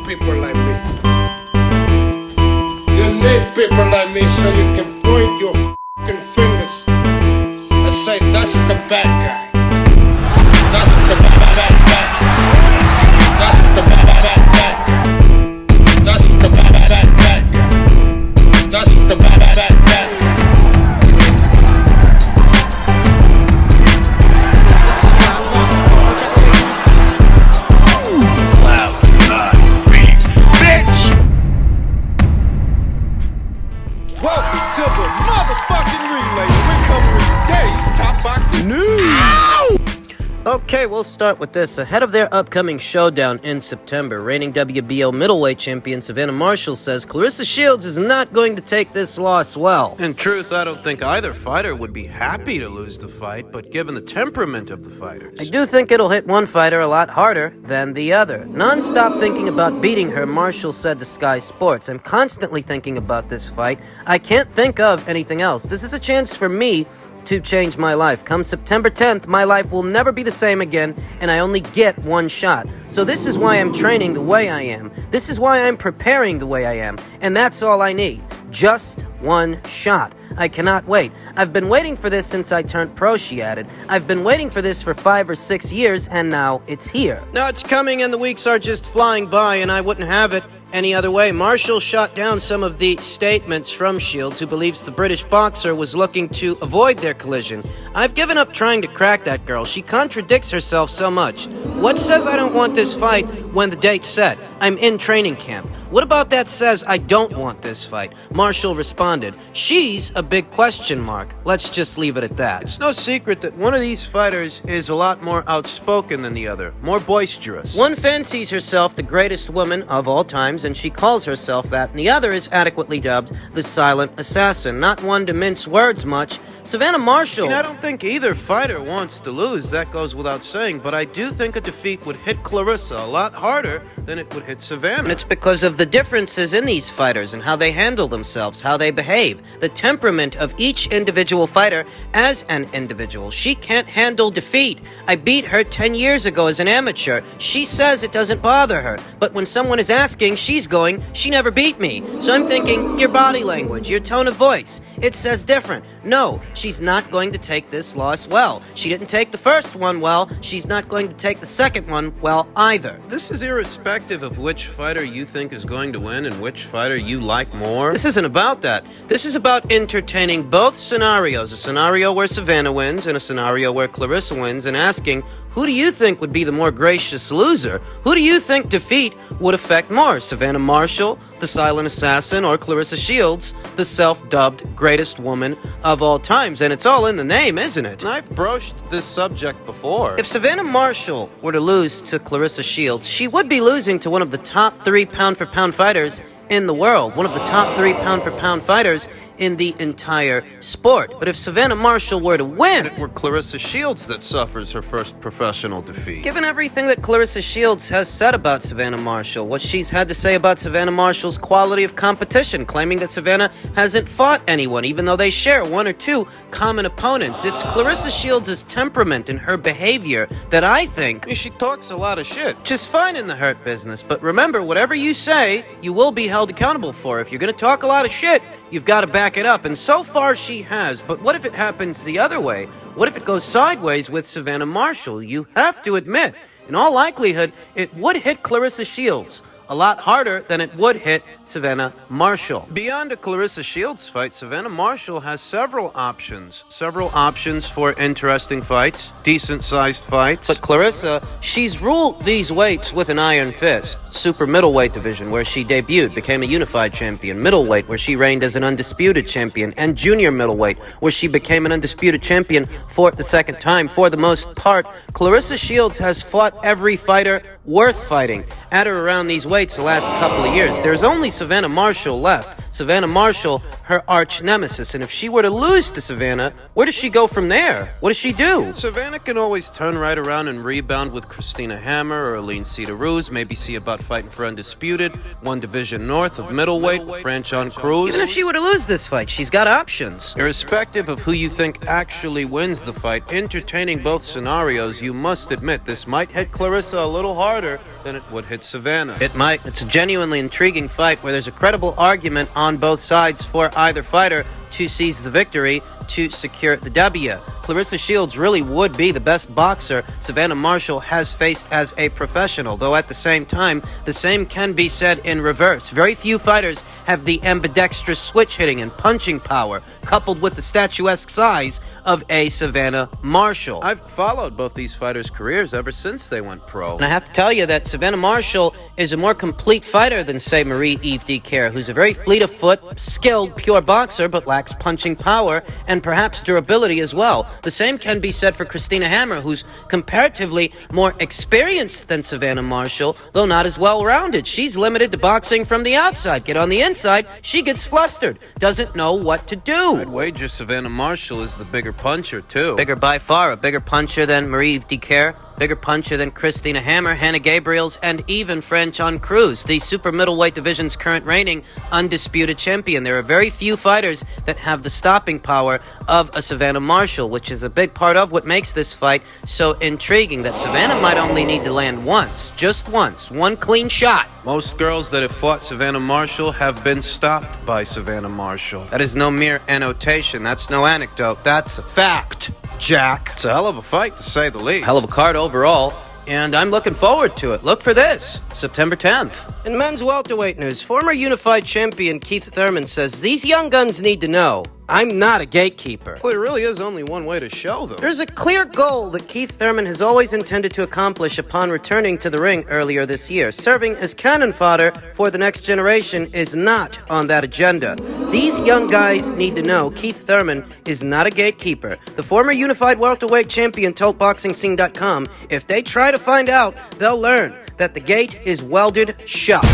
people like me. You need people like me so you can point your fucking fingers and say, that's the bad guy. That's the bad guy. That's the bad guy. That's the bad guy. That's the bad guy. Welcome to the motherfucking relay. We're covering today's top boxing news. Okay, we'll start with this. Ahead of their upcoming showdown in September, reigning WBO middleweight champion Savannah Marshall says Clarissa Shields is not going to take this loss well. In truth, I don't think either fighter would be happy to lose the fight, but given the temperament of the fighters... I do think it'll hit one fighter a lot harder than the other. Non-stop thinking about beating her, Marshall said to Sky Sports, I'm constantly thinking about this fight. I can't think of anything else. This is a chance for me to change my life. Come September 10th, my life will never be the same again, and I only get one shot. So this is why I'm training the way I am. This is why I'm preparing the way I am. And that's all I need. Just one shot. I cannot wait. I've been waiting for this since I turned pro, she added. I've been waiting for this for 5 or 6 years, and now it's here. Now it's coming, and the weeks are just flying by, and I wouldn't have it any other way. Marshall shot down some of the statements from Shields, who believes the British boxer was looking to avoid their collision. I've given up trying to crack that girl. She contradicts herself so much. What says I don't want this fight when the date's set? I'm in training camp. What about that says I don't want this fight? Marshall responded, she's a big question mark. Let's just leave it at that. It's no secret that one of these fighters is a lot more outspoken than the other, more boisterous. One fancies herself the greatest woman of all times, and she calls herself that, and the other is adequately dubbed the silent assassin. Not one to mince words much. Savannah Marshall... I don't think either fighter wants to lose, that goes without saying, but I do think a defeat would hit Clarissa a lot harder than it would hit Savannah. And it's because of the differences in these fighters and how they handle themselves, how they behave, the temperament of each individual fighter as an individual. She can't handle defeat. I beat her 10 years ago as an amateur. She says it doesn't bother her, but when someone is asking, she's going, she never beat me. So I'm thinking, your body language, your tone of voice, it says different. No, she's not going to take this loss well. She didn't take the first one well. She's not going to take the second one well either. This is irrespective of which fighter you think is going to win and which fighter you like more. This isn't about that. This is about entertaining both scenarios. A scenario where Savannah wins and a scenario where Clarissa wins, and asking, who do you think would be the more gracious loser? Who do you think defeat would affect more? Savannah Marshall, the silent assassin, or Clarissa Shields, the self-dubbed greatest woman of all times? And it's all in the name, isn't it? And I've broached this subject before. If Savannah Marshall were to lose to Clarissa Shields, she would be losing to one of the top 3 pound-for-pound fighters in the world, one of the top 3 pound-for-pound fighters in the entire sport. But if Savannah Marshall were to win... It were Clarissa Shields that suffers her first professional defeat. Given everything that Clarissa Shields has said about Savannah Marshall, what she's had to say about Savannah Marshall's quality of competition, claiming that Savannah hasn't fought anyone, even though they share 1 or 2 common opponents. It's Clarissa Shields' temperament and her behavior that I think... She talks a lot of shit. Just fine in the hurt business, but remember, whatever you say, you will be held accountable for. If you're gonna talk a lot of shit, you've got to back it up, and so far she has. But what if it happens the other way? What if it goes sideways with Savannah Marshall? You have to admit, in all likelihood, it would hit Clarissa Shields a lot harder than it would hit Savannah Marshall. Beyond a Clarissa Shields fight, Savannah Marshall has several options. Several options for interesting fights, decent-sized fights. But Clarissa, she's ruled these weights with an iron fist. Super middleweight division, where she debuted, became a unified champion. Middleweight, where she reigned as an undisputed champion. And junior middleweight, where she became an undisputed champion for the second time. For the most part, Clarissa Shields has fought every fighter worth fighting at or around these weights the last couple of years. There's only Savannah Marshall left. Savannah Marshall, her arch nemesis. And if she were to lose to Savannah, where does she go from there? What does she do? Savannah can always turn right around and rebound with Christina Hammer or Aline Cedar-Ruse, maybe see about fighting for undisputed, one division north of middleweight with Franchon Cruz. Even if she were to lose this fight, she's got options. Irrespective of who you think actually wins the fight, entertaining both scenarios, you must admit this might hit Clarissa a little harder than it would hit Savannah. It might. It's a genuinely intriguing fight where there's a credible argument on both sides for either fighter to seize the victory to secure the W. Clarissa Shields really would be the best boxer Savannah Marshall has faced as a professional, though at the same time, the same can be said in reverse. Very few fighters have the ambidextrous switch hitting and punching power, coupled with the statuesque size of a Savannah Marshall. I've followed both these fighters' careers ever since they went pro. And I have to tell you that Savannah Marshall is a more complete fighter than, say, Marie-Eve Dicaire, who's a very fleet of foot, skilled, pure boxer, but lacks punching power and perhaps durability as well. The same can be said for Christina Hammer, who's comparatively more experienced than Savannah Marshall, though not as well-rounded. She's limited to boxing from the outside. Get on the inside, she gets flustered, doesn't know what to do. I'd wager Savannah Marshall is the bigger puncher, too. Bigger by far, a bigger puncher than Marie-Eve Dicaire, bigger puncher than Christina Hammer, Hannah Gabriels, and even Franchon Cruz, the super middleweight division's current reigning undisputed champion. There are very few fighters that have the stopping power of a Savannah Marshall, which is a big part of what makes this fight so intriguing, that Savannah might only need to land once, just once, one clean shot. Most girls that have fought Savannah Marshall have been stopped by Savannah Marshall. That is no mere annotation, that's no anecdote, that's a fact, Jack. It's a hell of a fight, to say the least. Hell of a card overall, and I'm looking forward to it. Look for this, September 10th. In men's welterweight news, former unified champion Keith Thurman says, "These young guns need to know, I'm not a gatekeeper." Well, there really is only one way to show them. There's a clear goal that Keith Thurman has always intended to accomplish upon returning to the ring earlier this year. Serving as cannon fodder for the next generation is not on that agenda. These young guys need to know Keith Thurman is not a gatekeeper. The former unified welterweight champion told BoxingScene.com, "If they try to find out, they'll learn that the gate is welded shut."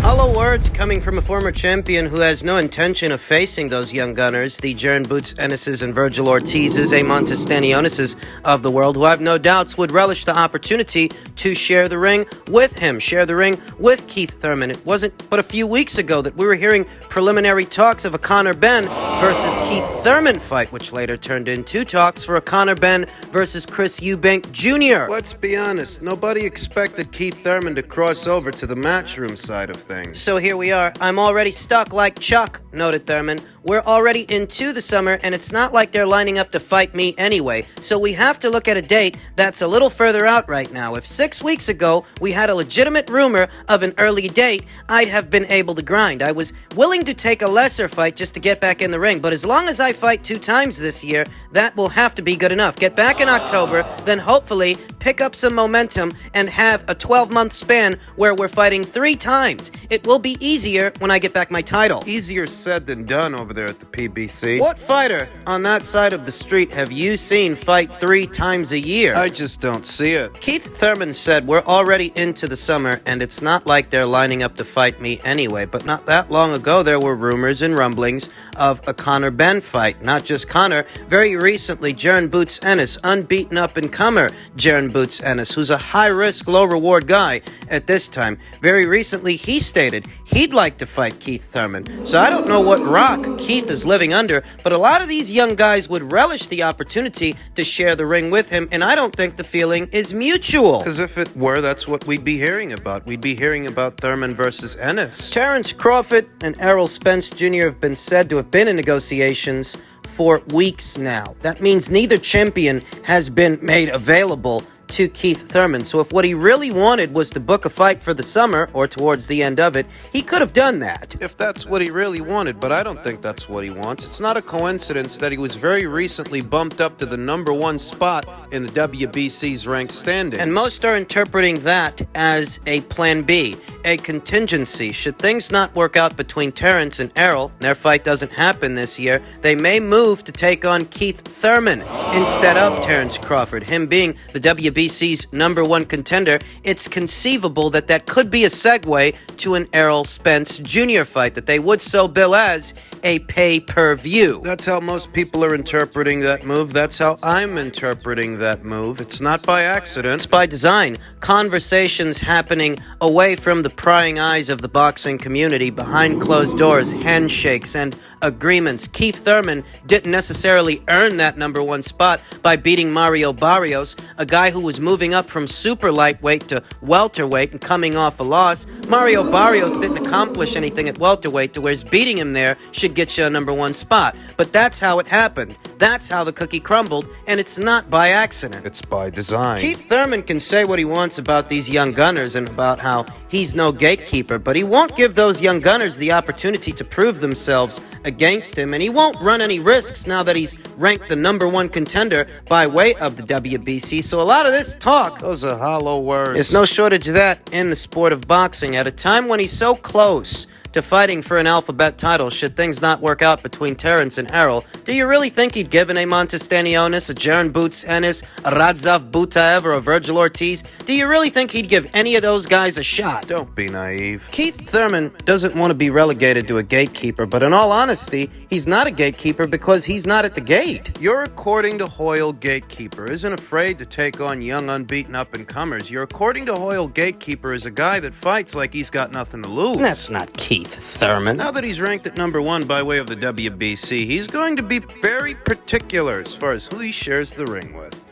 Hollow words coming from a former champion who has no intention of facing those young gunners, the Jaron Boots Ennis's and Virgil Ortiz's, Montes Stanionis's of the world, who I have no doubts would relish the opportunity to share the ring with him, share the ring with Keith Thurman. It wasn't but a few weeks ago that we were hearing preliminary talks of a Conor Benn versus Keith Thurman fight, which later turned into talks for a Conor Benn versus Chris Eubank Jr. Let's be honest, nobody expected Keith Thurman to cross over to the matchroom side of things. So here we are. I'm already stuck like Chuck, noted Thurman. We're already into the summer, and it's not like they're lining up to fight me anyway, so we have to look at a date that's a little further out right now. If 6 weeks ago we had a legitimate rumor of an early date, I'd have been able to grind. I was willing to take a lesser fight just to get back in the ring, but as long as I fight 2 times this year, that will have to be good enough. Get back in October, then hopefully pick up some momentum and have a 12-month span where we're fighting 3 times. It will be easier when I get back my title. Easier said than done over there at the PBC. What fighter on that side of the street have you seen fight 3 times a year? I just don't see it. Keith Thurman said, "We're already into the summer, and it's not like they're lining up to fight me anyway." But not that long ago, there were rumors and rumblings of a Conor Benn fight. Not just Conor. Very recently, Jaron Boots Ennis, unbeaten up-and-comer Jaron Boots Ennis, who's a high-risk, low-reward guy at this time. Very recently, he stated he'd like to fight Keith Thurman. So I don't know what rock Keith is living under, but a lot of these young guys would relish the opportunity to share the ring with him, and I don't think the feeling is mutual. Because if it were, that's what we'd be hearing about. We'd be hearing about Thurman versus Ennis. Terrence Crawford and Errol Spence Jr. have been said to have been in negotiations for weeks now. That means neither champion has been made available to Keith Thurman. So if what he really wanted was to book a fight for the summer, or towards the end of it, he could have done that. If that's what he really wanted, but I don't think that's what he wants. It's not a coincidence that he was very recently bumped up to the #1 spot in the WBC's ranked standings. And most are interpreting that as a plan B, a contingency. Should things not work out between Terrence and Errol, and their fight doesn't happen this year, they may move to take on Keith Thurman instead of Terrence Crawford, him being the WBC WBC's #1 contender, it's conceivable that that could be a segue to an Errol Spence Jr. fight that they would so bill as a pay-per-view. That's how most people are interpreting that move. That's how I'm interpreting that move. It's not by accident. It's by design. Conversations happening away from the prying eyes of the boxing community, behind closed doors, handshakes, and agreements. Keith Thurman didn't necessarily earn that #1 spot by beating Mario Barrios, a guy who was moving up from super lightweight to welterweight and coming off a loss. Mario Barrios didn't accomplish anything at welterweight, to whereas beating him there should get you a #1 spot. But that's how it happened. That's how the cookie crumbled, and it's not by accident. It's by design. Keith Thurman can say what he wants about these young gunners and about how he's no gatekeeper, but he won't give those young gunners the opportunity to prove themselves against him, and he won't run any risks now that he's ranked the #1 contender by way of the WBC. So a lot of this talk, Those are hollow words. there's no shortage of that in the sport of boxing. At a time when he's so close to fighting for an alphabet title, should things not work out between Terrence and Errol, do you really think he'd give an Amon Stanionis, a Jaron Boots Ennis, a Radzav Butaev, or a Virgil Ortiz? Do you really think he'd give any of those guys a shot? Don't be naive. Keith Thurman doesn't want to be relegated to a gatekeeper, but in all honesty, he's not a gatekeeper because he's not at the gate. Your according to Hoyle gatekeeper isn't afraid to take on young unbeaten up-and-comers. Your according to Hoyle gatekeeper is a guy that fights like he's got nothing to lose. That's not Keith Thurman. Now that he's ranked at #1 by way of the WBC, he's going to be very particular as far as who he shares the ring with.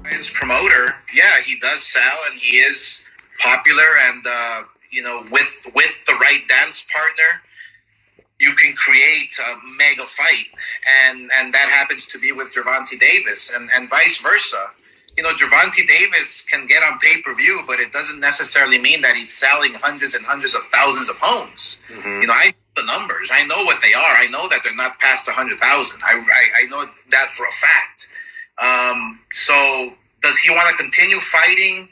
His promoter, yeah, he does sell and he is popular, and with the right dance partner, you can create a mega fight, and that happens to be with Gervonta Davis, and vice versa. Gervonta Davis can get on pay-per-view, but it doesn't necessarily mean that he's selling hundreds and hundreds of thousands of homes. Mm-hmm. I know the numbers. I know what they are. I know that they're not past 100,000. I know that for a fact. So does he want to continue fighting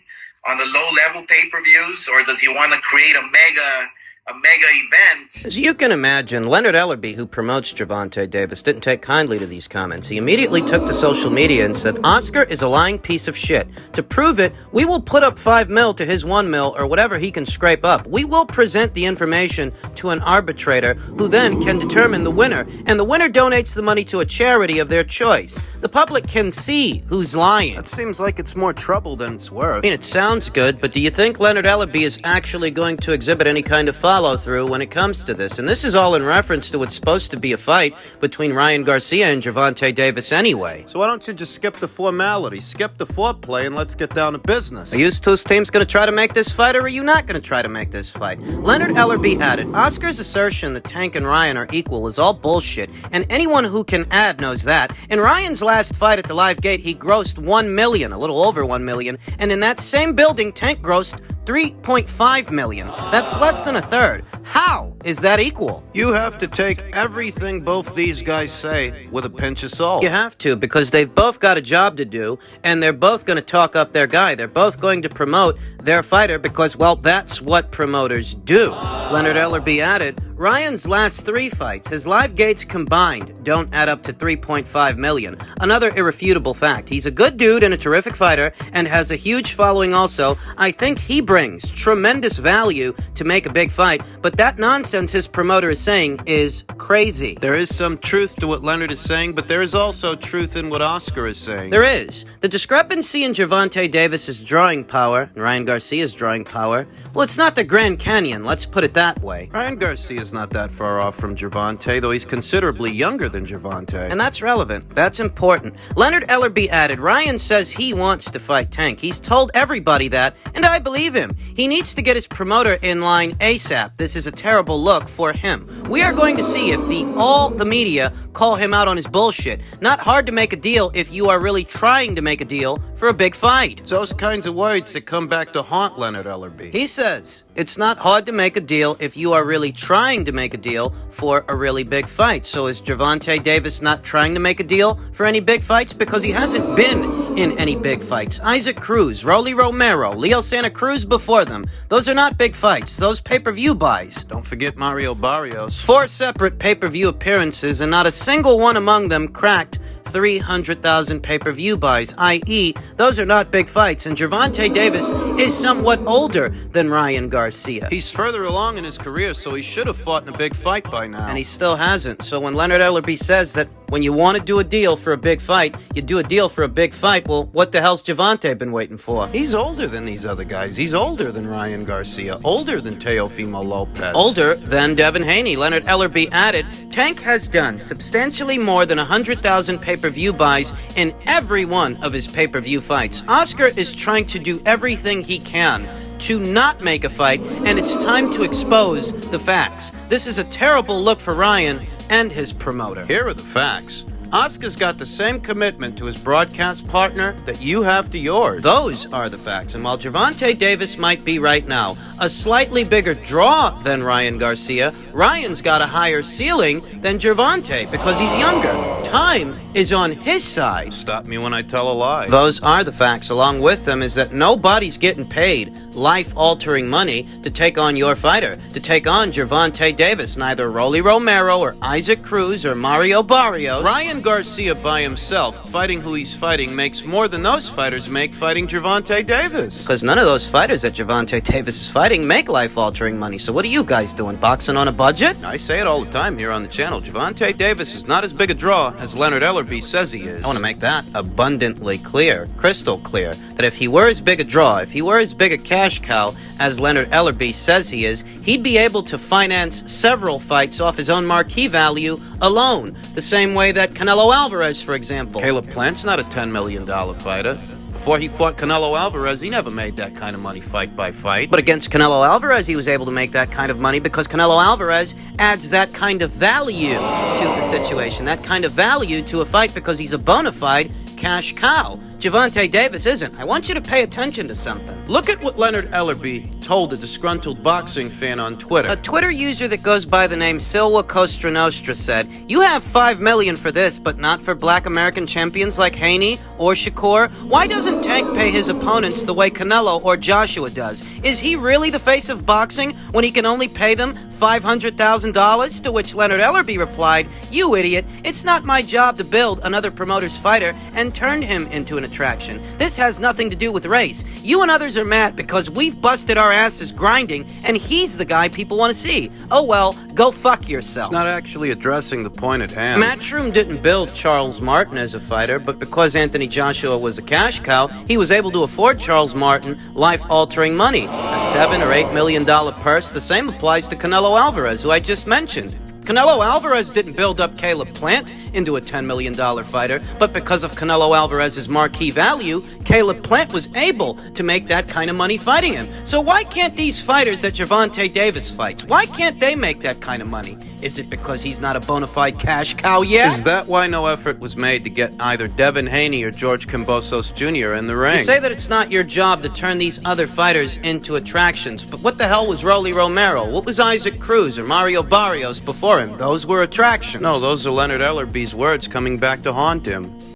on the low-level pay-per-views, or does he want to create a mega event? As you can imagine, Leonard Ellerbe, who promotes Gervonta Davis, didn't take kindly to these comments. He immediately took to social media and said, Oscar is a lying piece of shit. To prove it, we will put up $5 million to his $1 million or whatever he can scrape up. We will present the information to an arbitrator who then can determine the winner, and the winner donates the money to a charity of their choice. The public can see who's lying. That seems like it's more trouble than it's worth. I mean, it sounds good, but do you think Leonard Ellerbe is actually going to exhibit any kind of follow-through when it comes to this? And this is all in reference to what's supposed to be a fight between Ryan Garcia and Gervonta Davis anyway. So why don't you just skip the formality, skip the foreplay, and let's get down to business? Are you two teams going to try to make this fight, or are you not going to try to make this fight? Leonard Ellerbe added, Oscar's assertion that Tank and Ryan are equal is all bullshit, and anyone who can add knows that. In Ryan's last fight at the Live Gate, he grossed $1 million, a little over $1 million, and in that same building, Tank grossed $3.5 million. That's less than a third. How is that equal? You have to take everything both these guys say with a pinch of salt. You have to, because they've both got a job to do, and they're both going to talk up their guy. They're both going to promote their fighter because, well, that's what promoters do. Leonard Ellerbe added, Ryan's last 3 fights, his live gates combined, don't add up to $3.5 million. Another irrefutable fact. He's a good dude and a terrific fighter and has a huge following also. I think he brings tremendous value to make a big fight, but that nonsense his promoter is saying is crazy. There is some truth to what Leonard is saying, but there is also truth in what Oscar is saying. There is. The discrepancy in Gervonta Davis's drawing power and Ryan Garcia's drawing power, well, it's not the Grand Canyon, let's put it that way. Ryan Garcia is not that far off from Gervonta, though he's considerably younger than Gervonta. And that's relevant. That's important. Leonard Ellerbe added, Ryan says he wants to fight Tank. He's told everybody that, and I believe him. He needs to get his promoter in line ASAP. This is a terrible look for him. We are going to see if all the media call him out on his bullshit. Not hard to make a deal if you are really trying to make a deal for a big fight. It's those kinds of words that come back to haunt Leonard Ellerbe. He says, it's not hard to make a deal if you are really trying to make a deal for a really big fight. So is Gervonta Davis not trying to make a deal for any big fights? Because he hasn't been in any big fights. Isaac Cruz, Rolly Romero, Leo Santa Cruz before them. Those are not big fights. Those pay-per-view buys. Don't forget Mario Barrios. 4 separate pay-per-view appearances, and not a single one among them cracked 300,000 pay-per-view buys, i.e., those are not big fights, and Gervonta Davis is somewhat older than Ryan Garcia. He's further along in his career, so he should have fought in a big fight by now. And he still hasn't. So when Leonard Ellerbe says that when you want to do a deal for a big fight, you do a deal for a big fight, well, what the hell's Gervonta been waiting for? He's older than these other guys. He's older than Ryan Garcia, older than Teofimo Lopez. Older than Devin Haney. Leonard Ellerbe added, Tank has done substantially more than 100,000 pay-per-view buys in every one of his pay-per-view fights. Oscar is trying to do everything he can to not make a fight, and it's time to expose the facts. This is a terrible look for Ryan and his promoter. Here are the facts. Oscar's got the same commitment to his broadcast partner that you have to yours. Those are the facts. And while Gervonta Davis might be right now a slightly bigger draw than Ryan Garcia, Ryan's got a higher ceiling than Gervonta because he's younger. Time is on his side. Stop me when I tell a lie. Those are the facts. Along with them is that nobody's getting paid life-altering money to take on your fighter, to take on Gervonta Davis. Neither Rolly Romero or Isaac Cruz or Mario Barrios. Ryan Garcia by himself, fighting who he's fighting, makes more than those fighters make fighting Gervonta Davis. Because none of those fighters that Gervonta Davis is fighting make life-altering money. So what are you guys doing, boxing on a budget? I say it all the time here on the channel. Gervonta Davis is not as big a draw as Leonard Ellerbe says he is. I want to make that abundantly clear, crystal clear, that if he were as big a draw, if he were as big a cash cow as Leonard Ellerbe says he is, he'd be able to finance several fights off his own marquee value alone. The same way that Canelo Alvarez, for example. Caleb Plant's not a $10 million fighter. Before he fought Canelo Alvarez, he never made that kind of money fight by fight. But against Canelo Alvarez, he was able to make that kind of money because Canelo Alvarez adds that kind of value to the situation, that kind of value to a fight because he's a bona fide cash cow. Gervonta Davis isn't. I want you to pay attention to something. Look at what Leonard Ellerbe told a disgruntled boxing fan on Twitter. A Twitter user that goes by the name Silva Costa Nostra said, "You have $5 million for this, but not for black American champions like Haney or Shakur? Why doesn't Tank pay his opponents the way Canelo or Joshua does? Is he really the face of boxing when he can only pay them $500,000? To which Leonard Ellerbe replied, "You idiot, it's not my job to build another promoter's fighter and turn him into an attraction. This has nothing to do with race. You and others are mad because we've busted our asses grinding and he's the guy people want to see. Oh well, go fuck yourself." Not actually addressing the point at hand. Matchroom didn't build Charles Martin as a fighter, but because Anthony Joshua was a cash cow, he was able to afford Charles Martin life-altering money. A $7 or $8 million purse. The same applies to Canelo Alvarez, who I just mentioned. Canelo Alvarez didn't build up Caleb Plant into a $10 million fighter, but because of Canelo Alvarez's marquee value, Caleb Plant was able to make that kind of money fighting him. So why can't these fighters that Gervonta Davis fights, why can't they make that kind of money? Is it because he's not a bona fide cash cow yet? Is that why no effort was made to get either Devin Haney or George Kambosos Jr. in the ring? You say that it's not your job to turn these other fighters into attractions, but what the hell was Rolly Romero? What was Isaac Cruz or Mario Barrios before him? Those were attractions. No, those are Leonard Ellerbe's words coming back to haunt him.